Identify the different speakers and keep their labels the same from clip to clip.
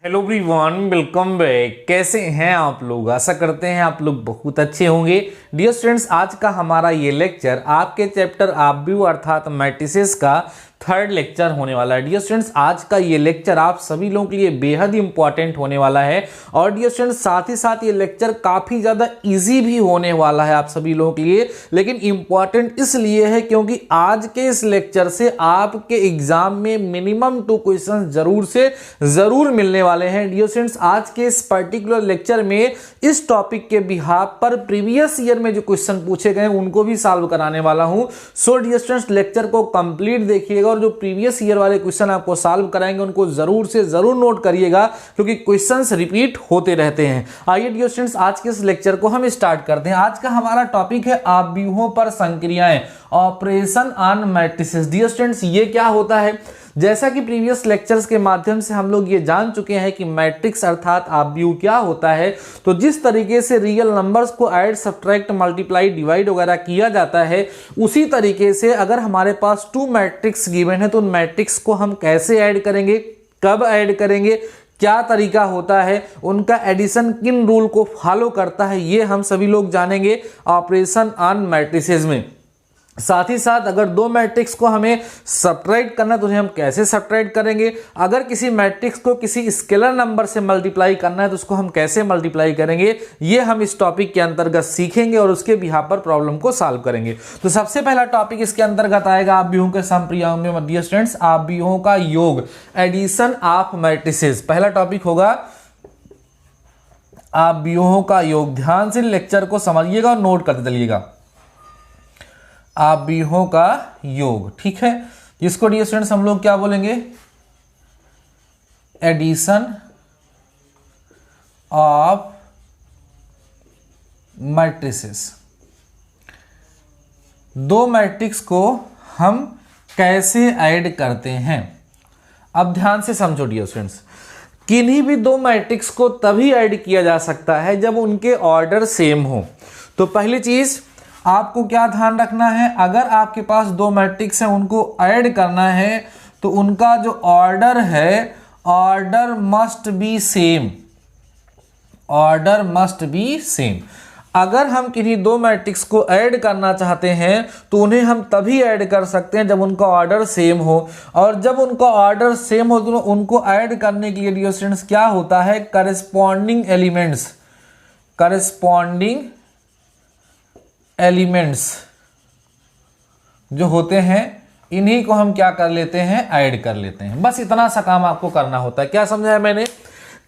Speaker 1: Hello everyone, welcome back. कैसे हैं आप लोग? आशा करते हैं आप लोग बहुत अच्छे होंगे। डियर स्टूडेंट्स, आज का हमारा ये लेक्चर आपके चैप्टर ऑब्व्यू अर्थात मैट्रिसेस का थर्ड लेक्चर होने वाला है। डियर स्टूडेंट्स, आज का ये लेक्चर आप सभी लोगों के लिए बेहद इंपॉर्टेंट होने वाला है और डियर स्टूडेंट्स साथ ही साथ ये लेक्चर काफ़ी ज़्यादा इजी भी होने वाला है आप सभी लोगों के लिए। लेकिन इंपॉर्टेंट इसलिए है क्योंकि आज के इस लेक्चर से आपके एग्जाम में मिनिमम 2 क्वेश्चन जरूर से ज़रूर मिलने वाले हैं। डियर स्टूडेंट्स, आज के इस पर्टिकुलर लेक्चर में इस टॉपिक के बिहाफ पर प्रीवियस ईयर में जो क्वेश्चन पूछे गए उनको भी सॉल्व कराने वाला हूं। सो डियर स्टूडेंट्स, लेक्चर को कंप्लीट देखिएगा और जो प्रीवियस ईयर वाले क्वेश्चन आपको सॉल्व कराएंगे उनको जरूर से जरूर नोट करिएगा क्योंकि क्वेश्चंस रिपीट होते रहते हैं। आइए डियर स्टूडेंट्स, आज के इस लेक्चर को हम स्टार्ट करते हैं। आज का हमारा टॉपिक है आव्यूहों पर संक्रियाएं, operation on matrices. Dear students, ये क्या होता है? जैसा कि प्रीवियस लेक्चर्स के माध्यम से हम लोग ये जान चुके हैं कि मैट्रिक्स अर्थात आव्यूह क्या होता है, तो जिस तरीके से रियल नंबर्स को ऐड, सब्ट्रैक्ट, मल्टीप्लाई, डिवाइड वगैरह किया जाता है, उसी तरीके से अगर हमारे पास 2 मैट्रिक्स गिवन है तो उन मैट्रिक्स को हम कैसे ऐड करेंगे, कब ऐड करेंगे, क्या तरीका होता है, उनका एडिशन किन रूल को फॉलो करता है, ये हम सभी लोग जानेंगे ऑपरेशन ऑन मैट्रिसेस में। साथ ही साथ अगर 2 मैट्रिक्स को हमें सब्ट्रैक्ट करना है तो उन्हें हम कैसे सब्ट्रैक्ट करेंगे, अगर किसी मैट्रिक्स को किसी स्केलर नंबर से मल्टीप्लाई करना है तो उसको हम कैसे मल्टीप्लाई करेंगे, ये हम इस टॉपिक के अंतर्गत सीखेंगे और उसके बिहाफ पर प्रॉब्लम को सॉल्व करेंगे। तो सबसे पहला टॉपिक इसके अंतर्गत आएगा आव्यूहों के समप्रियाओं में। डियर स्टूडेंट्स, आव्यूहों का योग, एडिशन ऑफ मैट्रिसेस, पहला टॉपिक होगा आव्यूहों का योग। ध्यान से लेक्चर को समझिएगा और नोट करते चलिएगा। आव्यूहों का योग, ठीक है, जिसको डियर स्टूडेंट्स हम लोग क्या बोलेंगे, एडिशन ऑफ मैट्रिसेस। 2 मैट्रिक्स को हम कैसे ऐड करते हैं, अब ध्यान से समझो डियर स्टूडेंट्स। किन्हीं भी 2 मैट्रिक्स को तभी ऐड किया जा सकता है जब उनके ऑर्डर सेम हो। तो पहली चीज आपको क्या ध्यान रखना है, अगर आपके पास 2 मैट्रिक्स हैं उनको ऐड करना है तो उनका जो ऑर्डर है, order must be same, order must be same. अगर हम किन्हीं 2 मैट्रिक्स को ऐड करना चाहते हैं तो उन्हें हम तभी ऐड कर सकते हैं जब उनका ऑर्डर सेम हो, और जब उनका ऑर्डर सेम हो तो उनको ऐड करने के लिए डियर स्टूडेंट्स क्या होता है, करस्पॉन्डिंग एलिमेंट्स, करस्पॉन्डिंग एलिमेंट्स जो होते हैं इन्हीं को हम क्या कर लेते हैं, ऐड कर लेते हैं। बस इतना सा काम आपको करना होता है। क्या समझाया मैंने?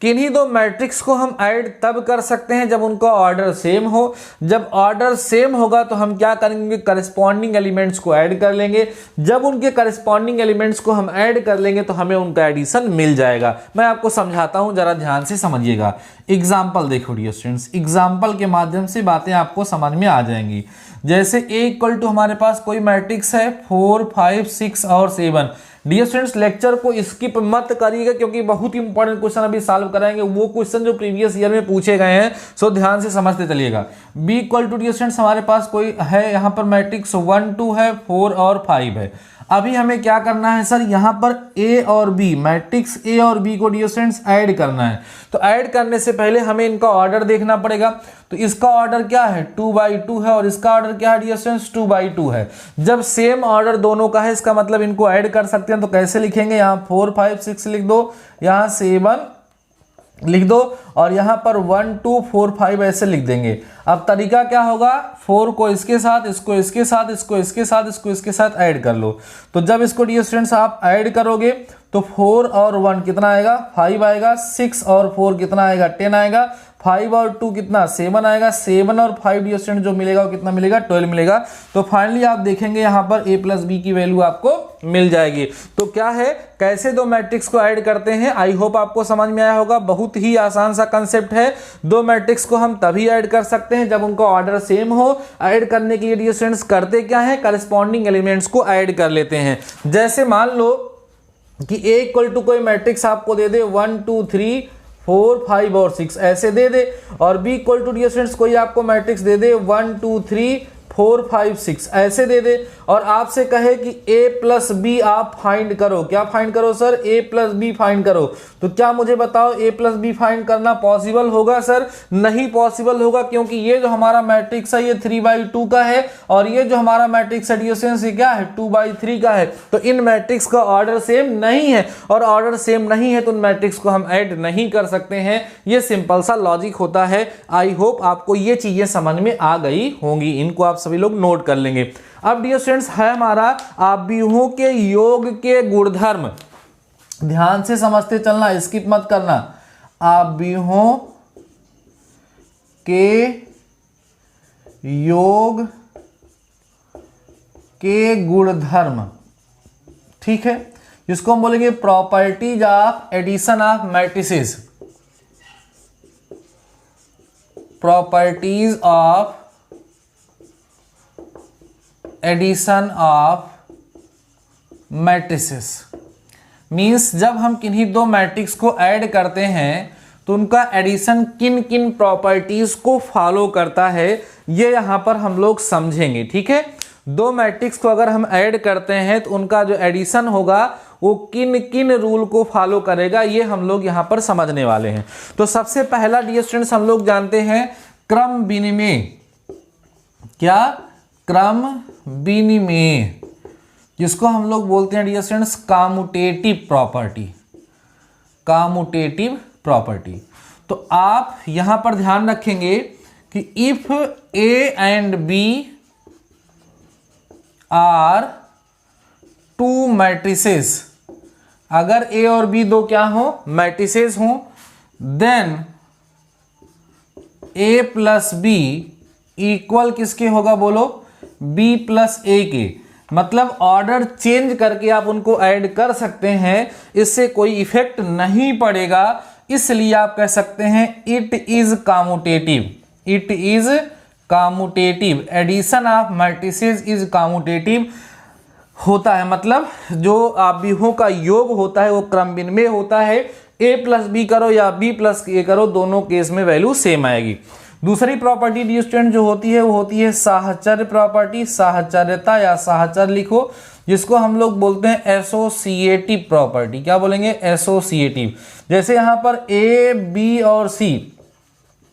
Speaker 1: किन्हीं 2 मैट्रिक्स को हम ऐड तब कर सकते हैं जब उनका ऑर्डर सेम हो। जब ऑर्डर सेम होगा तो हम क्या करेंगे, करस्पॉन्डिंग एलिमेंट्स को ऐड कर लेंगे। जब उनके करस्पॉन्डिंग एलिमेंट्स को हम ऐड कर लेंगे तो हमें उनका एडिशन मिल जाएगा। मैं आपको समझाता हूं, जरा ध्यान से समझिएगा। एग्जाम्पल देखो डियर स्टूडेंट्स, एग्जाम्पल के माध्यम से बातें आपको समझ में आ जाएंगी। जैसे A इक्वल टू हमारे पास कोई मैट्रिक्स है 4, 5, 6 और 7। डियर स्टूडेंट्स, लेक्चर को स्किप मत करिएगा क्योंकि बहुत इंपॉर्टेंट क्वेश्चन अभी सॉल्व कराएंगे, वो क्वेश्चन जो प्रीवियस ईयर में पूछे गए हैं। सो ध्यान से समझते चलिएगा। B equal to dear students हमारे पास कोई है, यहाँ पर मैट्रिक्स 1, 2 है, 4 और 5 है। अभी हमें क्या करना है सर, यहाँ पर A और B, मैट्रिक्स A और B को डियर स्टूडेंट्स ऐड करना है। तो ऐड करने से पहले हमें इनका ऑर्डर देखना पड़ेगा। तो इसका ऑर्डर क्या है, 2/2 है, और इसका ऑर्डर क्या है डियर स्टूडेंट्स, 2/2 है। जब सेम ऑर्डर दोनों का है इसका मतलब इनको ऐड कर सकते हैं। तो कैसे लिखेंगे, यहाँ 4, 5, 6 लिख दो, यहाँ 7 लिख दो, और यहाँ पर 1, 2, 4, 5 ऐसे लिख देंगे। अब तरीका क्या होगा, 4 को इसके साथ, इसको इसके साथ, इसको इसके साथ, इसको इसके साथ ऐड कर लो। तो जब इसको डियर स्टूडेंट्स आप ऐड करोगे तो 4 और 1 कितना आएगा, 5 आएगा। 6 और 4 कितना आएगा, 10 आएगा। 5 और 2 कितना, 7 आएगा। 7 और 5 डियर स्टूडेंट जो मिलेगा वो कितना मिलेगा, 12 मिलेगा। तो फाइनली आप देखेंगे यहाँ पर A प्लस B की वैल्यू आपको मिल जाएगी। तो क्या है, कैसे 2 मैट्रिक्स को ऐड करते हैं, आई होप आपको समझ में आया होगा। बहुत ही आसान सा कंसेप्ट है। 2 मैट्रिक्स को हम तभी ऐड कर सकते हैं जब उनका ऑर्डर सेम हो। ऐड करने के लिए डियर स्टूडेंट्स करते क्या है, करस्पॉन्डिंग एलिमेंट्स को ऐड कर लेते हैं। जैसे मान लो कि A इक्वल टू कोई मैट्रिक्स आपको दे दे 1, 2, 3, 4, 5 और 6 ऐसे दे दे, और B equal to dear students कोई आपको मैट्रिक्स दे दे 1, 2, 3, 4 5 6 ऐसे दे दे और आपसे कहे कि a प्लस बी आप फाइंड करो। क्या फाइंड करो sir? a plus B find करो। तो क्या मुझे बताओ a प्लस बी फाइंड करना पॉसिबल होगा सर? नहीं पॉसिबल होगा, क्योंकि ये जो हमारा मैट्रिक्स है ये 3/2 का है और ये जो हमारा मैट्रिक्स है डिस्टेंस ये क्या है? 2/3 का है। तो इन मैट्रिक्स का ऑर्डर सेम नहीं है और ऑर्डर सेम नहीं है तो उन मैट्रिक्स को हम ऐड नहीं कर सकते हैं। ये सिंपल सा लॉजिक होता है। आई होप आपको ये चीजें समझ में आ गई होंगी, इनको आप सभी लोग नोट कर लेंगे। अब डियर स्टूडेंट्स है हमारा आव्यूहों के योग के गुणधर्म। ध्यान से समझते चलना, स्किप मत करना। आव्यूहों के योग के गुणधर्म, ठीक है, जिसको हम बोलेंगे properties of addition of matrices. Properties of addition of matrices means जब हम किन्हीं दो मैट्रिक्स को ऐड करते हैं तो उनका एडिशन किन किन प्रॉपर्टीज को फॉलो करता है, ये यहां पर हम लोग समझेंगे। ठीक है, दो मैट्रिक्स को अगर हम ऐड करते हैं तो उनका जो एडिशन होगा वो किन किन रूल को फॉलो करेगा, ये हम लोग यहां पर समझने वाले हैं। तो सबसे पहला डियर स्टूडेंट्स हम लोग जानते हैं क्रम विनिमय। क्या? क्रम विनिमय, जिसको हम लोग बोलते हैं dear students commutative property. Commutative property. तो आप यहां पर ध्यान रखेंगे कि if A and B are two matrices, अगर ए और बी दो क्या हो? मैट्रिसेस हो, then A plus B equal किसके होगा बोलो? बी प्लस ए के। मतलब ऑर्डर चेंज करके आप उनको ऐड कर सकते हैं, इससे कोई इफेक्ट नहीं पड़ेगा, इसलिए आप कह सकते हैं it is commutative. It is commutative, addition of matrices is commutative होता है। मतलब जो आव्यूहों का योग होता है वो क्रम विनिमय होता है। ए प्लस बी करो या बी प्लस ए करो, दोनों केस में वैल्यू सेम आएगी। दूसरी प्रॉपर्टी डियर स्टूडेंट जो होती है वो होती है साहचर्य प्रॉपर्टी। साहचर्यता या साहचर्य लिखो, जिसको हम लोग बोलते हैं एसोसिएटिव प्रॉपर्टी। क्या बोलेंगे? एसोसिएटिव। जैसे यहाँ पर ए बी और सी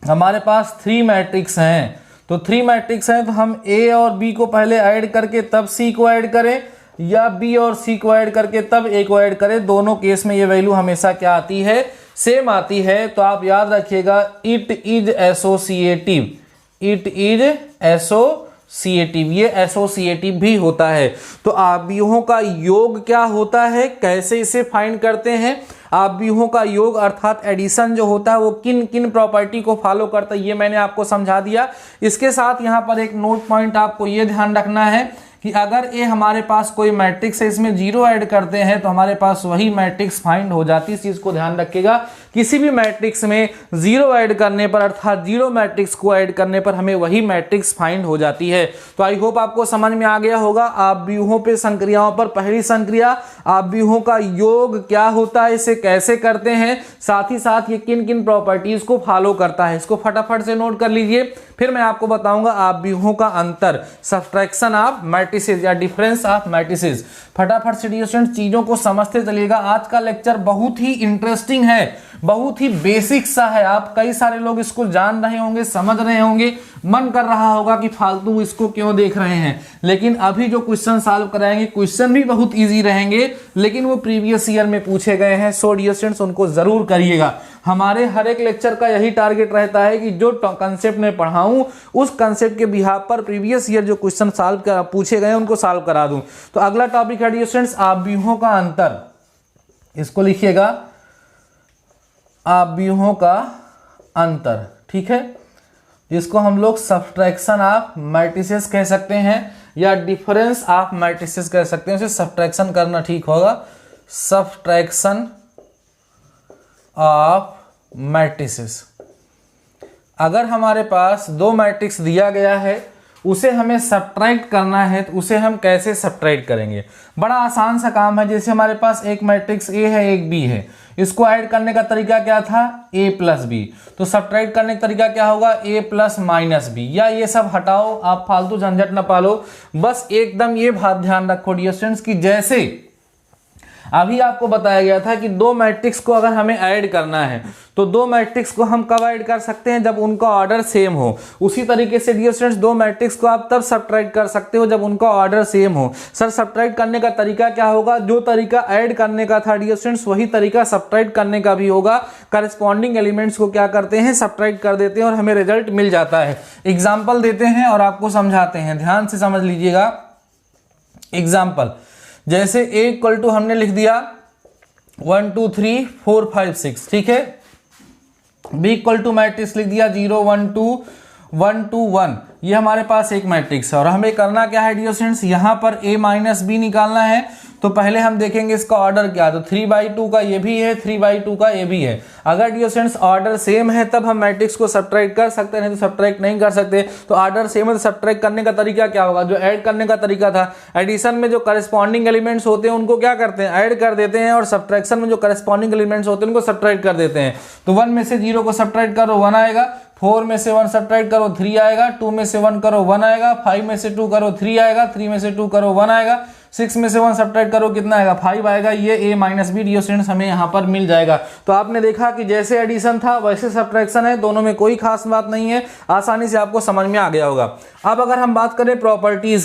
Speaker 1: हमारे पास 3 मैट्रिक्स हैं, तो 3 मैट्रिक्स हैं तो हम ए और बी को पहले ऐड करके तब सी को ऐड करें या बी और सी को ऐड करके तब ए को ऐड करें, दोनों केस में ये वैल्यू हमेशा क्या आती है? सेम आती है। तो आप याद रखिएगा it is associative. It is associative, ये एसोसिएटिव भी होता है। तो आव्यूहों का योग क्या होता है, कैसे इसे फाइंड करते हैं? आव्यूहों का योग अर्थात एडिशन जो होता है वो किन किन प्रॉपर्टी को फॉलो करता है, ये मैंने आपको समझा दिया। इसके साथ यहाँ पर एक नोट पॉइंट आपको ये ध्यान रखना है कि अगर ये हमारे पास कोई मैट्रिक्स है, इसमें 0 ऐड करते हैं तो हमारे पास वही मैट्रिक्स फाइंड हो जाती है। इस चीज को ध्यान रखिएगा, किसी भी मैट्रिक्स में 0 ऐड करने पर अर्थात 0 मैट्रिक्स को ऐड करने पर हमें वही मैट्रिक्स फाइंड हो जाती है। तो आई होप आपको समझ में आ गया होगा आव्यूहों पे संक्रियाओं पर। पहली संक्रिया आव्यूहों का योग क्या होता है, इसे कैसे करते हैं, साथ ही साथ ये किन किन प्रॉपर्टीज को फॉलो करता है, इसको फटाफट से नोट कर लीजिए। फिर मैं आपको बताऊंगा आव्यूहों का अंतर, सब्ट्रैक्शन ऑफ मैट्रिसेस या डिफरेंस ऑफ मैट्रिसेस। फटाफट से डियर स्टूडेंट चीजों को समझते चलिएगा। आज का लेक्चर बहुत ही इंटरेस्टिंग है, बहुत ही बेसिक सा है। आप कई सारे लोग इसको जान रहे होंगे, समझ रहे होंगे, मन कर रहा होगा कि फालतू इसको क्यों देख रहे हैं, लेकिन अभी जो क्वेश्चन सॉल्व कराएंगे क्वेश्चन भी बहुत इजी रहेंगे, लेकिन वो प्रीवियस ईयर में पूछे गए हैं। सो डियर स्टूडेंट्स उनको जरूर करिएगा। हमारे हर एक लेक्चर का यही टारगेट रहता है कि जो कंसेप्ट में पढ़ाऊं उस कंसेप्ट के बिहाफ पर प्रीवियस ईयर जो क्वेश्चन सॉल्व पूछे गए उनको सॉल्व करा दूं। तो अगला टॉपिक है डियर स्टूडेंट्स आव्यूहों का अंतर। इसको लिखिएगा, आव्यूहों का अंतर, ठीक है, जिसको हम लोग सब्ट्रैक्शन ऑफ मैट्रिसेस कह सकते हैं या डिफरेंस ऑफ मैट्रिसेस कह सकते हैं। उसे सब्ट्रैक्शन करना ठीक होगा, सब्ट्रैक्शन ऑफ मैट्रिसेस। अगर हमारे पास 2 मैट्रिक्स दिया गया है, उसे हमें सब्ट्रैक्ट करना है, तो उसे हम कैसे सब्ट्रैक्ट करेंगे? बड़ा आसान सा काम है। जैसे हमारे पास एक मैट्रिक्स ए है, एक बी है, इसको ऐड करने का तरीका क्या था? a plus B. तो सब्ट्रैक्ट करने का तरीका क्या होगा? a plus minus B. या ये सब हटाओ, आप फालतू झंझट ना पालो, बस एकदम ये बात ध्यान रखो डियर स्टूडेंट्स की जैसे अभी आपको बताया गया था कि दो मैट्रिक्स को अगर हमें ऐड करना है तो दो मैट्रिक्स को हम कब ऐड कर सकते हैं? जब उनका ऑर्डर सेम हो। उसी तरीके से डियर स्टूडेंट्स दो मैट्रिक्स को आप तब सब्ट्रैक्ट कर सकते हो जब उनका ऑर्डर सेम हो। सर सब्ट्रैक्ट करने का तरीका क्या होगा? जो तरीका ऐड करने का था डियर स्टूडेंट्स वही तरीका सब्ट्रैक्ट करने का भी होगा। करस्पॉन्डिंग एलिमेंट्स को क्या करते हैं? सब्ट्रैक्ट कर देते हैं और हमें रिजल्ट मिल जाता है। एग्जाम्पल देते हैं और आपको समझाते हैं, ध्यान से समझ लीजिएगा। एग्जाम्पल जैसे a इक्वल टू हमने लिख दिया 1 2 3 4 5 6, ठीक है। b इक्वल टू मैट्रिक्स लिख दिया 0 1 2 1 2 1, ये हमारे पास एक मैट्रिक्स है। और हमें करना क्या है डियर स्टूडेंट्स? यहाँ पर a माइनस बी निकालना है। तो पहले हम देखेंगे इसका ऑर्डर क्या है। तो 3/2 का ये भी है, 3/2 का ये भी है। अगर डियर स्टूडेंट्स ऑर्डर सेम है तब हम मैट्रिक्स को सब्ट्रैक्ट कर सकते हैं, नहीं तो सब्ट्रैक्ट नहीं कर सकते। तो ऑर्डर सेम है तो सब्ट्रैक्ट करने का तरीका क्या होगा? जो ऐड करने का तरीका था, एडिशन में जो करस्पॉन्डिंग एलिमेंट्स होते हैं उनको क्या करते हैं? ऐड कर देते हैं। और सब्ट्रैक्शन में जो करस्पॉन्डिंग एलिमेंट्स होते हैं उनको सब्ट्रैक्ट कर देते हैं। तो 1 में से 0 को सब्ट्रैक्ट करो 1 आएगा, 4 में से 1 सब्ट्रैक्ट करो 3 आएगा, 2 में से 1 करो 1 आएगा, 5 में से 2 करो 3 आएगा, 3 में से 2 करो 1 आएगा, 6 में से 1 सब्ट्रैक्ट करो कितना आएगा? 5 आएगा। ये a minus B dear students हमें यहाँ पर मिल जाएगा। तो आपने देखा कि जैसे एडिशन था वैसे सब्ट्रैक्शन है, दोनों में कोई खास बात नहीं है, आसानी से आपको समझ में आ गया होगा। अब अगर हम बात करें प्रॉपर्टीज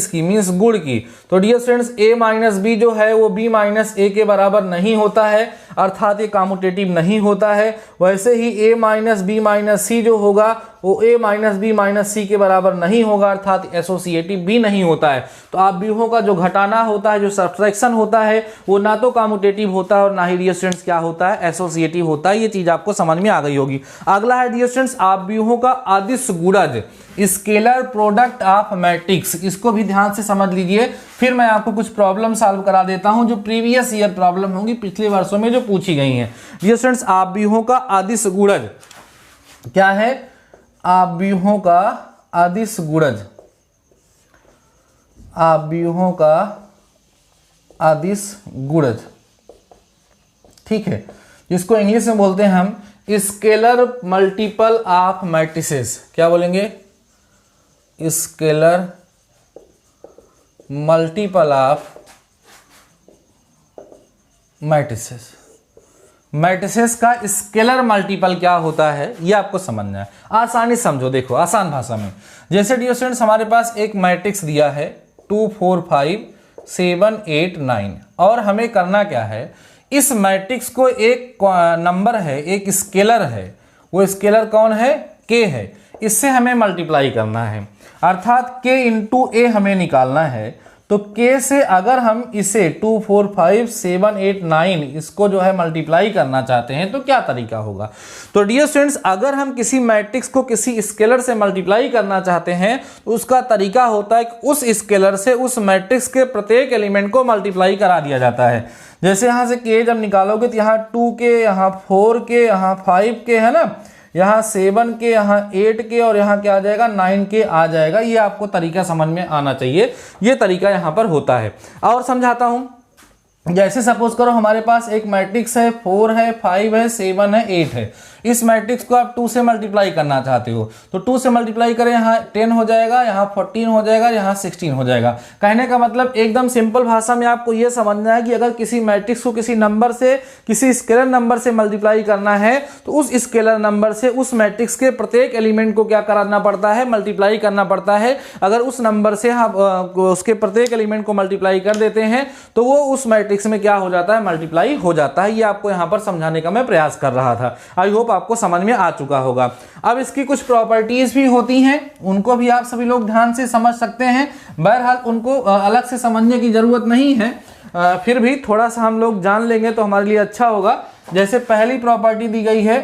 Speaker 1: की मीन्स गुण की, तो dear students a minus B जो है वो b माइनस ए के बराबर नहीं होता है, अर्थात ये कॉम्यूटेटिव नहीं होता है। वैसे ही a माइनस बी माइनस सी जो होगा वो a माइनस बी माइनस सी के बराबर नहीं होगा, अर्थात एसोसिएटिव भी नहीं होता है। तो आप व्यूहों का जो घटाना होता है, जो सब्ट्रैक्शन होता है, वो ना तो कॉम्यूटेटिव होता है और ना ही डियर स्टूडेंट्स क्या होता है? एसोसिएटिव होता है। ये चीज आपको समझ में आ गई होगी। अगला है डियर स्टूडेंट्स आप व्यूहों का अदिश गुणज, स्केलर प्रोडक्ट ऑफ मैट्रिक्स। इसको भी ध्यान से समझ लीजिए, फिर मैं आपको कुछ प्रॉब्लम सॉल्व करा देता हूं जो प्रीवियस ईयर प्रॉब्लम होंगी, पिछले वर्षों में जो पूछी गई हैं। डियर स्टूडेंट्स आप व्यूहों का अदिश गुणज क्या है? आप व्यूहों का अदिश गुणज, आप व्यूहों का अदिश गुणज, ठीक है, जिसको इंग्लिश में बोलते हैं हम स्केलर मल्टीपल ऑफ मैट्रिसेस। क्या बोलेंगे? Scalar multiple of matrices. Matrices का स्केलर मल्टीपल क्या होता है ये आपको समझना है। आसानी समझो, देखो आसान भाषा में। जैसे डियर स्टूडेंट्स हमारे पास एक मैट्रिक्स दिया है 2 4 5 7 8 9 और हमें करना क्या है? इस मैट्रिक्स को एक नंबर है, एक स्केलर है, वो स्केलर कौन है? k है। इससे हमें मल्टीप्लाई करना है, अर्थात k इंटू ए हमें निकालना है। तो k से अगर हम इसे 2 4 5 7 8 9 इसको जो है मल्टीप्लाई करना चाहते हैं तो क्या तरीका होगा? तो डियर स्टूडेंट्स अगर हम किसी मैट्रिक्स को किसी स्केलर से मल्टीप्लाई करना चाहते हैं तो उसका तरीका होता है कि उस स्केलर से उस मैट्रिक्स के प्रत्येक एलिमेंट को मल्टीप्लाई करा दिया जाता है। जैसे यहाँ से k जब निकालोगे तो यहाँ 2k, यहाँ 4k, यहाँ 5k है ना, यहाँ 7k, यहाँ 8k और यहाँ क्या आ जाएगा? 9k आ जाएगा। ये आपको तरीका समझ में आना चाहिए, ये तरीका यहाँ पर होता है। और समझाता हूँ। जैसे सपोज करो हमारे पास एक मैट्रिक्स है, 4 है, 5 है, 7 है, 8 है। इस मैट्रिक्स को आप 2 से मल्टीप्लाई करना चाहते हो तो 2 से मल्टीप्लाई करें, यहाँ 10 हो जाएगा, यहाँ 14 हो जाएगा, यहाँ 16 हो जाएगा। कहने का मतलब एकदम सिंपल भाषा में आपको यह समझना है कि अगर किसी मैट्रिक्स को किसी नंबर से, किसी स्केलर नंबर से मल्टीप्लाई करना है तो उस स्केलर नंबर से उस मैट्रिक्स के प्रत्येक एलिमेंट को क्या कराना पड़ता है? मल्टीप्लाई करना पड़ता है। अगर उस नंबर से आप उसके प्रत्येक एलिमेंट को मल्टीप्लाई कर देते हैं तो वो उस मैट्रिक्स में क्या हो जाता है? मल्टीप्लाई हो जाता है। ये आपको यहाँ पर समझाने का मैं प्रयास कर रहा था। आई होप आपको समझ में आ चुका होगा। अब इसकी कुछ प्रॉपर्टीज भी होती हैं, उनको भी आप सभी लोग ध्यान से समझ सकते हैं। बहरहाल उनको अलग से समझने की जरूरत नहीं है, फिर भी थोड़ा सा हम लोग जान लेंगे तो हमारे लिए अच्छा होगा। जैसे पहली प्रॉपर्टी दी गई है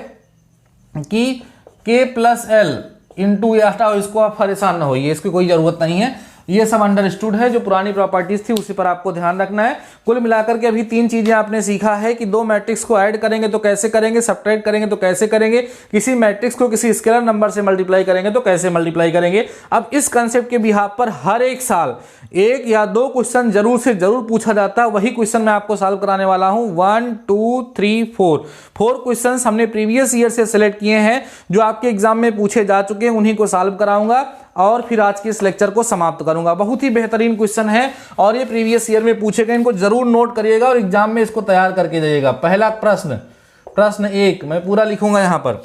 Speaker 1: कि k प्लस एल इंटू, हटाओ इसको, आप परेशान ना होइए, इसकी कोई जरूरत नहीं है। ये सब अंडरस्टूड है, जो पुरानी प्रॉपर्टीज थी उसी पर आपको ध्यान रखना है। कुल मिलाकर के अभी 3 चीजें आपने सीखा है कि 2 मैट्रिक्स को ऐड करेंगे तो कैसे करेंगे, सब्ट्रैक्ट करेंगे तो कैसे करेंगे, किसी मैट्रिक्स को किसी स्केलर नंबर से मल्टीप्लाई करेंगे तो कैसे मल्टीप्लाई करेंगे। अब इस कंसेप्ट के बिहाफ पर हर एक साल 1 या 2 क्वेश्चन जरूर से जरूर पूछा जाता है, वही क्वेश्चन मैं आपको सॉल्व कराने वाला हूं। 1 2 3 4 क्वेश्चन हमने प्रीवियस ईयर से सिलेक्ट किए हैं, जो आपके एग्जाम में पूछे जा चुके हैं, उन्हीं को सॉल्व कराऊंगा और फिर आज के इस लेक्चर को समाप्त करूंगा। बहुत ही बेहतरीन क्वेश्चन है और ये प्रीवियस ईयर में पूछे गए, इनको जरूर नोट करिएगा और एग्जाम में इसको तैयार करके जाइएगा। पहला प्रश्न 1 मैं पूरा लिखूंगा यहाँ पर।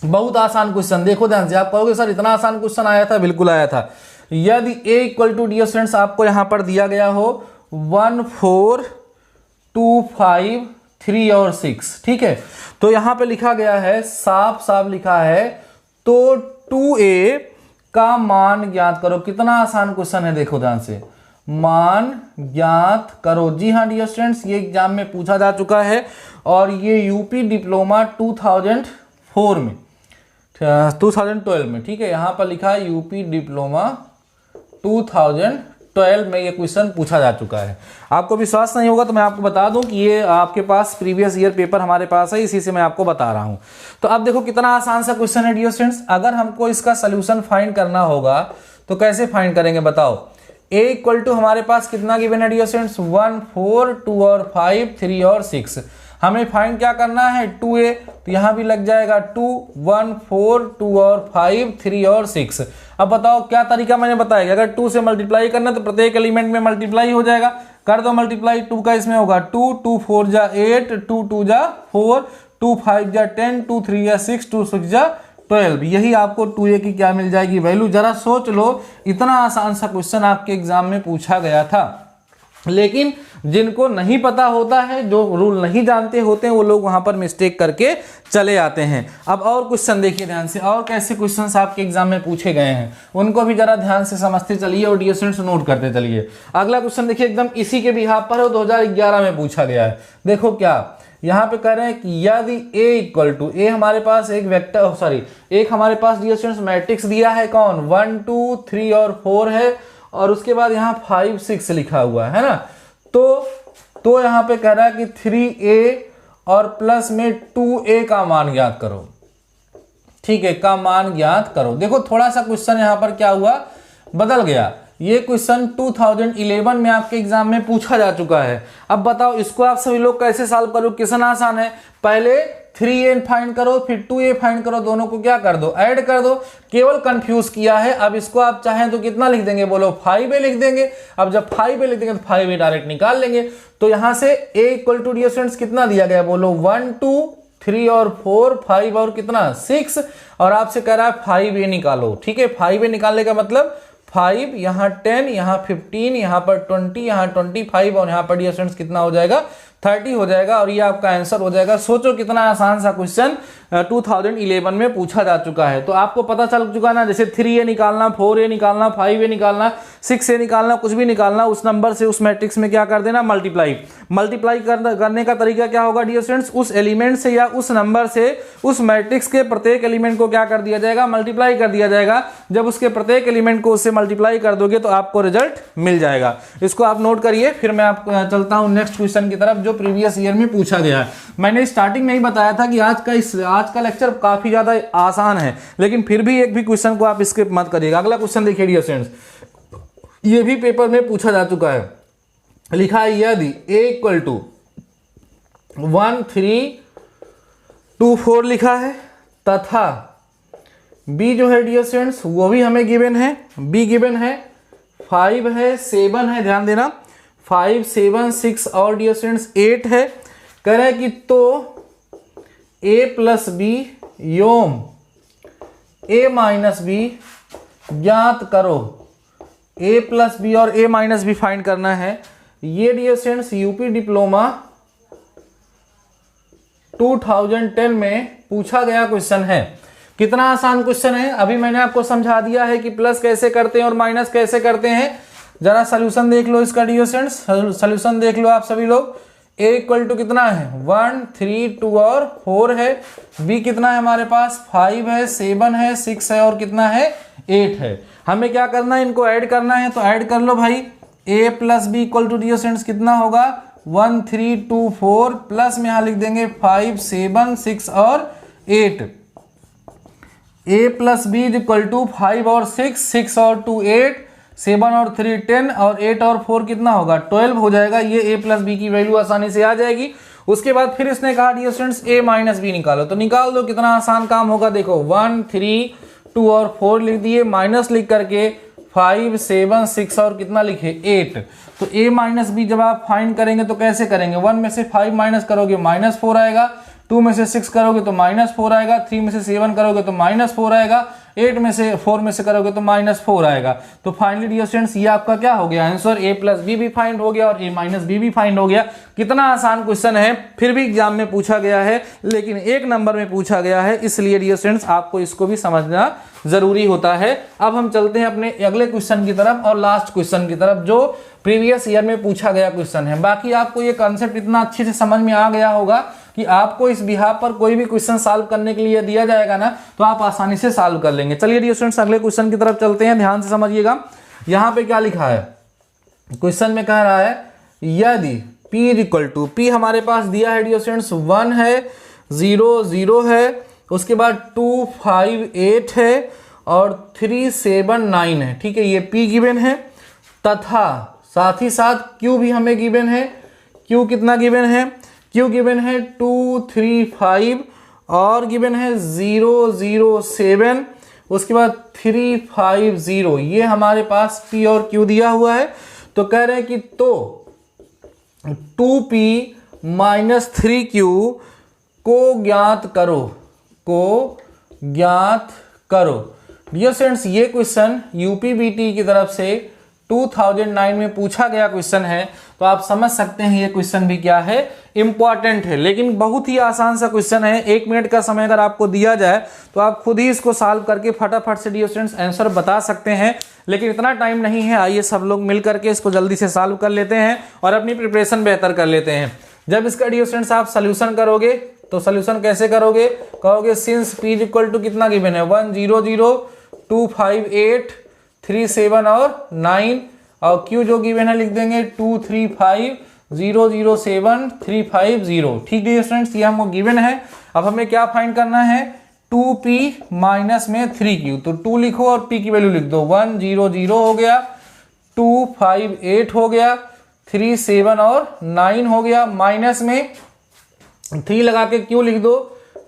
Speaker 1: बहुत आसान क्वेश्चन, देखो ध्यान से। आप कहोगे सर इतना आसान क्वेश्चन आया था? बिल्कुल आया था। यदि a equal to dear students आपको यहाँ पर दिया गया हो 1 4 2 5 3 और 6, ठीक है, तो यहाँ पे लिखा गया है, साफ साफ लिखा है, तो 2a का मान ज्ञात करो। कितना आसान क्वेश्चन है, देखो ध्यान से, मान ज्ञात करो। जी हाँ डियर स्टूडेंट्स, ये एग्जाम में पूछा जा चुका है और ये यूपी डिप्लोमा 2004 में 2012 में, ठीक है, यहाँ पर लिखा है यूपी डिप्लोमा 2012 में ये क्वेश्चन पूछा जा चुका है। आपको विश्वास नहीं होगा तो मैं आपको बता दूं कि ये आपके पास प्रीवियस ईयर पेपर हमारे पास है, इसी से मैं आपको बता रहा हूं। तो अब देखो कितना आसान सा क्वेश्चन है डियर स्टूडेंट्स। अगर हमको इसका सोल्यूशन फाइंड करना होगा तो कैसे फाइंड करेंगे बताओ। a इक्वल टू हमारे पास कितना गिवन है डियर स्टूडेंट्स, 1 4 2 और 5 3 और 6। हमें फाइंड क्या करना है, 2a, तो यहां भी लग जाएगा 2 1 4 2 और 5 3 और 6। अब बताओ क्या तरीका मैंने बताया कि अगर 2 से मल्टीप्लाई करना तो प्रत्येक एलिमेंट में मल्टीप्लाई हो जाएगा। कर दो मल्टीप्लाई, 2 का इसमें होगा 2 2 4 जा 8 2 2 जा 4 2 5 जा 10 2 3 जा 6 2 6 जा 12। यही आपको 2a की क्या मिल जाएगी, वैल्यू। जरा सोच लो, इतना आसान सा क्वेश्चन आपके एग्जाम में पूछा गया था। लेकिन जिनको नहीं पता होता है, जो रूल नहीं जानते होते हैं, वो लोग वहां पर मिस्टेक करके चले आते हैं। अब और क्वेश्चन देखिए ध्यान से, और कैसे क्वेश्चंस आपके एग्जाम में पूछे गए हैं उनको भी जरा ध्यान से समझते चलिए और डियर स्टूडेंट्स नोट करते चलिए। अगला क्वेश्चन देखिए, एकदम इसी के बिहाफ पर है, 2011 में पूछा गया है। देखो क्या यहाँ पे कह रहे हैं कि यदि a इक्वल टू, a हमारे पास एक वेक्टर एक हमारे पास डियर स्टूडेंट्स मैट्रिक्स दिया है, कौन, 1 2 3 और 4 है, और उसके बाद यहाँ 5 6 लिखा हुआ है ना। तो यहाँ पे कह रहा है कि 3a और प्लस में 2a का मान ज्ञात करो, ठीक है, का मान ज्ञात करो। देखो थोड़ा सा क्वेश्चन यहाँ पर क्या हुआ, बदल गया। ये क्वेश्चन 2011 में आपके एग्जाम में पूछा जा चुका है। अब बताओ इसको आप सभी लोग कैसे सॉल्व करो। क्वेश्चन आसान है, पहले 3a फाइंड करो, फिर 2a फाइंड करो, दोनों को क्या कर दो, ऐड कर दो। केवल कंफ्यूज किया है। अब इसको आप चाहें तो कितना लिख देंगे, बोलो 5a लिख देंगे। अब जब 5a लिख देंगे तो 5a डायरेक्ट निकाल लेंगे। तो यहां से a equal to dear students कितना दिया गया, बोलो 1 2 3 और 4 5 और कितना 6, और आपसे कह रहा है 5a निकालो, ठीक है। 5a निकालने का मतलब 5, यहाँ 10, यहाँ 15, यहाँ पर 20, यहाँ 25 और यहाँ पर डियर स्टूडेंट्स कितना हो जाएगा, 30 हो जाएगा, और ये आपका आंसर हो जाएगा। सोचो कितना आसान सा क्वेश्चन 2011 में पूछा जा चुका है। तो आपको पता चल चुका ना, जैसे 3a निकालना, 4a निकालना, 5a निकालना, 6a निकालना, कुछ भी निकालना, उस नंबर से उस मैट्रिक्स में क्या कर देना, मल्टीप्लाई करने का तरीका क्या होगा डियर स्टूडेंट्स, उस एलिमेंट से या उस नंबर से उस मैट्रिक्स के प्रत्येक एलिमेंट को क्या कर दिया जाएगा, मल्टीप्लाई कर दिया जाएगा। जब उसके प्रत्येक एलिमेंट को उससे मल्टीप्लाई कर दोगे तो आपको रिजल्ट मिल जाएगा। इसको आप नोट करिए। फिर मैं आप चलता हूं नेक्स्ट क्वेश्चन की तरफ, जो प्रीवियस ईयर में पूछा गया है। मैंने स्टार्टिंग में ही बताया था कि आज का लेक्चर काफी ज्यादा आसान है, लेकिन फिर भी एक भी क्वेश्चन को आप स्किप मत करिएगा। अगला क्वेश्चन देखिए डियर स्टूडेंट्स, ये भी पेपर में पूछा जा चुका है। लिखा है यदि a इक्वल टू 1 3 2 4 लिखा है, तथा b जो है डियर स्टूडेंट्स वो भी हमें गिवन है, b गिवन है, 5 है, 7 है, ध्यान देना, 5 7 6 और डियर स्टूडेंट्स 8 है। कह रहे हैं कि तो a प्लस बी योम a माइनस बी ज्ञात करो। a प्लस बी और a माइनस बी फाइंड करना है। ये डियर स्टूडेंट्स यूपी डिप्लोमा 2010 में पूछा गया क्वेश्चन है। कितना आसान क्वेश्चन है, अभी मैंने आपको समझा दिया है कि प्लस कैसे करते हैं और माइनस कैसे करते हैं। जरा सोल्यूशन देख लो इसका डियर स्टूडेंट्स, सोल्यूशन देख लो आप सभी लोग। a इक्वल टू कितना है, 1 3 2 और 4 है। b कितना है हमारे पास, 5 है, 7 है, 6 है और कितना है 8 है। हमें क्या करना है, इनको ऐड करना है, तो ऐड कर लो भाई। a plus B equal to dear students कितना होगा 1 3 2 4 प्लस में यहाँ लिख देंगे 5 7 6 और 8। a plus B is equal to 5 और 6 और 2 8 7 और 3 10 और 8 और 4 कितना होगा 12 हो जाएगा। ये a प्लस बी की वैल्यू आसानी से आ जाएगी। उसके बाद फिर इसने कहा dear students a minus B निकालो, तो निकाल दो। कितना आसान काम होगा, देखो 1 3 2 और 4 लिख दिए, माइनस लिख करके 5 7 6 और कितना लिखे 8। तो a माइनस बी जब आप फाइंड करेंगे तो कैसे करेंगे, 1 में से 5 माइनस करोगे -4 आएगा, 2 में से 6 करोगे तो -4 आएगा, 3 में से 7 करोगे तो -4 आएगा, 8 में से 4 में से करोगे तो -4 आएगा। तो फाइनली डियर स्टूडेंट्स ये आपका क्या हो गया आंसर, a प्लस बी भी फाइंड हो गया और a माइनस बी भी फाइंड हो गया। कितना आसान क्वेश्चन है, फिर भी एग्जाम में पूछा गया है, लेकिन 1 नंबर में पूछा गया है, इसलिए डियर स्टूडेंट्स आपको इसको भी समझना जरूरी होता है। अब हम चलते हैं अपने अगले क्वेश्चन की तरफ और लास्ट क्वेश्चन की तरफ, जो प्रीवियस ईयर में पूछा गया क्वेश्चन है। बाकी आपको ये कॉन्सेप्ट इतना अच्छे से समझ में आ गया होगा कि आपको इस बिहाफ पर कोई भी क्वेश्चन सॉल्व करने के लिए दिया जाएगा ना, तो आप आसानी से सॉल्व कर लेंगे। चलिए डियर स्टूडेंट्स अगले क्वेश्चन की तरफ चलते हैं, ध्यान से समझिएगा। यहाँ पे क्या लिखा है, क्वेश्चन में कह रहा है यदि p is equal to, p हमारे पास दिया है डियर स्टूडेंट्स 1 है 0 0 है, उसके बाद 2 5 8 है और 3 7 9 है। ठीक है, ये p गिवन है, तथा साथ ही साथ q भी हमें गिवन है। q कितना गिवन है, q गिवन है 2 3 5 और गिवन है 0 0 7, उसके बाद 3 5 0। ये हमारे पास p और q दिया हुआ है। तो कह रहे हैं कि तो 2p माइनस 3q को ज्ञात करो, को ज्ञात करो। डियर स्टूडेंट्स ये क्वेश्चन यूपीबीटी की तरफ से 2009 में पूछा गया क्वेश्चन है, तो आप समझ सकते हैं ये क्वेश्चन भी क्या है, इंपॉर्टेंट है, लेकिन बहुत ही आसान सा क्वेश्चन है। 1 मिनट का समय अगर आपको दिया जाए तो आप खुद ही इसको सॉल्व करके फटाफट से डियर स्टूडेंट्स आंसर बता सकते हैं, लेकिन इतना टाइम नहीं है। आइए सब लोग मिल करके इसको जल्दी से सॉल्व कर लेते हैं और अपनी प्रिपरेशन बेहतर कर लेते हैं। जब इसका डियर स्टूडेंट्स आप सोल्यूशन करोगे तो सोल्यूशन कैसे करोगे, कहोगे since p is equal to कितना गिवन है 1 0 0 2 5 8 3 7 और 9 और q जो गिवन है लिख देंगे 2 3 5 0 0 7 3 5 0। ठीक है स्टूडेंट्स, ये हमको गिवन है। अब हमें क्या फाइंड करना है, 2p माइनस में 3q, तो 2 लिखो और p की वैल्यू लिख दो। 1 0 0 हो गया, 2 5 8 हो गया, 3 7 और 9 हो गया, माइनस में 3 लगा के q लिख दो,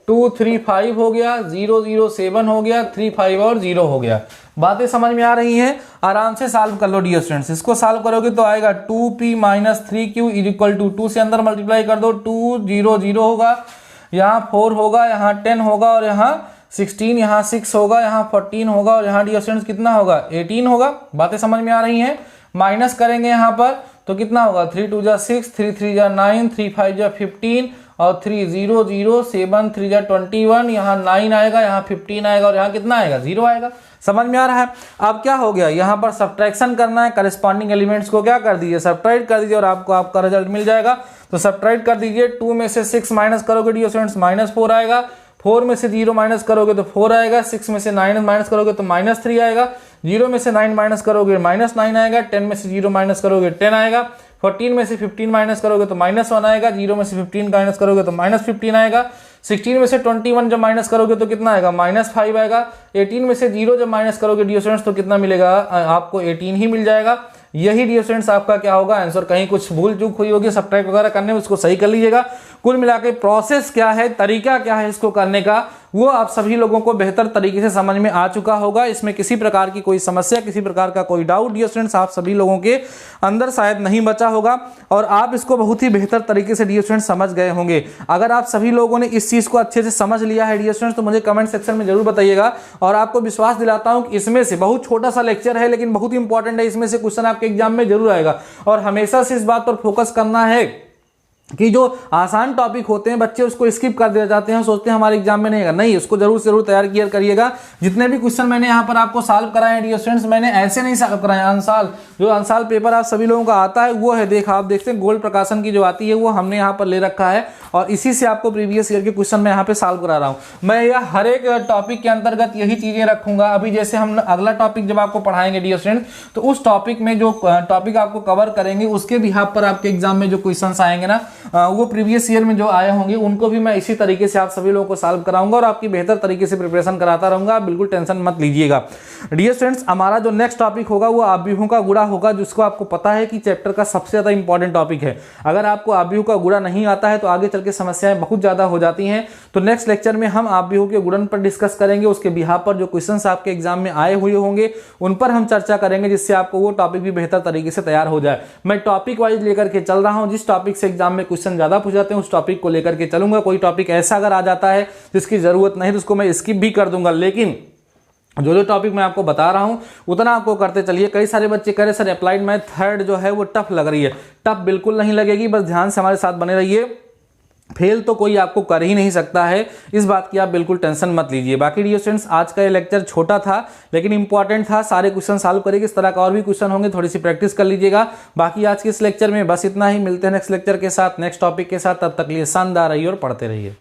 Speaker 1: 2 3 5 हो गया, 0 0 7 हो गया, 3 5 और 0 हो गया। बातें समझ में आ रही हैं, आराम से सॉल्व कर लो डियर स्टूडेंट्स। इसको सॉल्व करोगे तो आएगा 2p minus 3q is equal to 2 से अंदर मल्टीप्लाई कर दो, 2 0 0 होगा, यहाँ 4 होगा, यहाँ 10 होगा और यहाँ 16, यहाँ 6 होगा, यहाँ 14 होगा और यहाँ डियर स्टूडेंट्स कितना होगा 18 होगा। बातें समझ में आ रही हैं। माइनस करेंगे यहाँ पर तो कितना होगा 3 2 जा 6, 3 3 जा 9, 3 5 जा 15 और 3 0 0 7 3 जा 21, यहाँ 9 आएगा, यहाँ 15 आएगा और यहाँ कितना आएगा 0 आएगा। समझ में आ रहा है। अब क्या हो गया, यहाँ पर सब्ट्रैक्शन करना है, करस्पॉन्डिंग एलिमेंट्स को क्या कर दीजिए सब्ट्रैक्ट कर दीजिए और आपको आपका रिजल्ट मिल जाएगा। तो सब्ट्रैक्ट कर दीजिए, 2 में से 6 माइनस करोगे डियर स्टूडेंट्स -4 आएगा, 4 में से 0 माइनस करोगे तो 4 आएगा, 6 में से 9 माइनस करोगे तो -3 आएगा, 0 में से 9 माइनस करोगे -9 आएगा, 10 में से 0 माइनस करोगे 10 आएगा, 14 में से 15 माइनस करोगे तो -1 आएगा, 0 में से 15 माइनस करोगे तो -15 आएगा, 16 में से 21 जब माइनस करोगे तो कितना आएगा -5 आएगा, 18 में से 0 जब माइनस करोगे डियर स्टूडेंट्स तो कितना मिलेगा आपको 18 ही मिल जाएगा। यही डियर स्टूडेंट्स आपका क्या होगा आंसर। कहीं कुछ भूल चूक हुई होगी सब्ट्रैक्ट वगैरह करने में, उसको सही कर लीजिएगा। कुल मिला के प्रोसेस क्या है, तरीका क्या है इसको करने का, वो आप सभी लोगों को बेहतर तरीके से समझ में आ चुका होगा। इसमें किसी प्रकार की कोई समस्या, किसी प्रकार का कोई डाउट डियर स्टूडेंट्स आप सभी लोगों के अंदर शायद नहीं बचा होगा और आप इसको बहुत ही बेहतर तरीके से डियर स्टूडेंट्स समझ गए होंगे। अगर आप सभी लोगों ने इस चीज़ को अच्छे से समझ लिया है डियर स्टूडेंट्स तो मुझे कमेंट सेक्शन में जरूर बताइएगा और आपको विश्वास दिलाता हूँ कि इसमें से बहुत छोटा सा लेक्चर है लेकिन बहुत इंपॉर्टेंट है, इसमें से क्वेश्चन आपके एग्जाम में जरूर आएगा। और हमेशा से इस बात पर फोकस करना है कि जो आसान टॉपिक होते हैं बच्चे उसको स्किप कर दे जाते हैं, सोचते हैं हमारे एग्जाम में नहीं आएगा। नहीं, उसको जरूर से जरूर तैयार किया करिएगा। जितने भी क्वेश्चन मैंने यहाँ पर आपको सॉल्व कराए हैं डियर स्टूडेंट्स, मैंने ऐसे नहीं सॉल्व कराए। अनसाल जो अनसाल पेपर आप सभी लोगों का आता है वो है, आप देखते हैं गोल्ड प्रकाशन की जो आती है वो हमने यहाँ पर ले रखा है और इसी से आपको प्रीवियस ईयर के क्वेश्चन मैं यहाँ पे सॉल्व करा रहा हूँ। मैं यह हर एक टॉपिक के अंतर्गत यही चीजें रखूंगा। अभी जैसे हम अगला टॉपिक जब आपको पढ़ाएंगे डियर स्टूडेंट्स, तो उस टॉपिक में जो टॉपिक आपको कवर करेंगे उसके बिहाफ पर आपके एग्जाम में जो क्वेश्चन आएंगे ना, वो प्रीवियस ईयर में जो आए होंगे उनको भी मैं इसी तरीके से आप सभी लोगों को सॉल्व कराऊंगा और आपकी बेहतर तरीके से प्रिपरेशन कराता रहूंगा। आप बिल्कुल टेंशन मत लीजिएगा। डियर स्टूडेंट्स, हमारा जो नेक्स्ट टॉपिक होगा वो आव्यूहों का गुणा होगा, जिसको आपको पता है कि चैप्टर का सबसे ज्यादा इंपॉर्टेंट टॉपिक है। अगर आपको आव्यूह का गुणा नहीं आता है तो आगे चल के समस्याएं बहुत ज्यादा हो जाती हैं। तो नेक्स्ट लेक्चर में हम आव्यूह के गुणन पर डिस्कस करेंगे, उसके बिहाफ पर जो क्वेश्चन आपके एग्जाम में आए हुए होंगे उन पर हम चर्चा करेंगे, जिससे आपको वो टॉपिक भी बेहतर तरीके से तैयार हो जाए। मैं टॉपिक वाइज लेकर के चल रहा हूं, जिस टॉपिक से एग्जाम में क्वेश्चन ज्यादा पूछ जाते हैं उस टॉपिक को लेकर के चलूंगा। कोई टॉपिक ऐसा अगर आ जाता है जिसकी जरूरत नहीं तो उसको मैं स्किप भी कर दूंगा, लेकिन जो टॉपिक मैं आपको बता रहा हूं उतना आपको करते चलिए। कई सारे बच्चे कह रहे सर अप्लाइड मैथ थर्ड जो है वो टफ लग रही है। टफ बिल्कुल नहीं लगेगी, बस ध्यान से हमारे साथ बने रहिए। फेल तो कोई आपको कर ही नहीं सकता है, इस बात की आप बिल्कुल टेंशन मत लीजिए। बाकी डियर स्टूडेंट्स, आज का ये लेक्चर छोटा था लेकिन इंपॉर्टेंट था। सारे क्वेश्चन सॉल्व करेंगे, इस तरह का और भी क्वेश्चन होंगे, थोड़ी सी प्रैक्टिस कर लीजिएगा। बाकी आज के इस लेक्चर में बस इतना ही। मिलते हैं नेक्स्ट लेक्चर के साथ, नेक्स्ट टॉपिक के साथ। तब तक लिए शानदार रहिए और पढ़ते रहिए।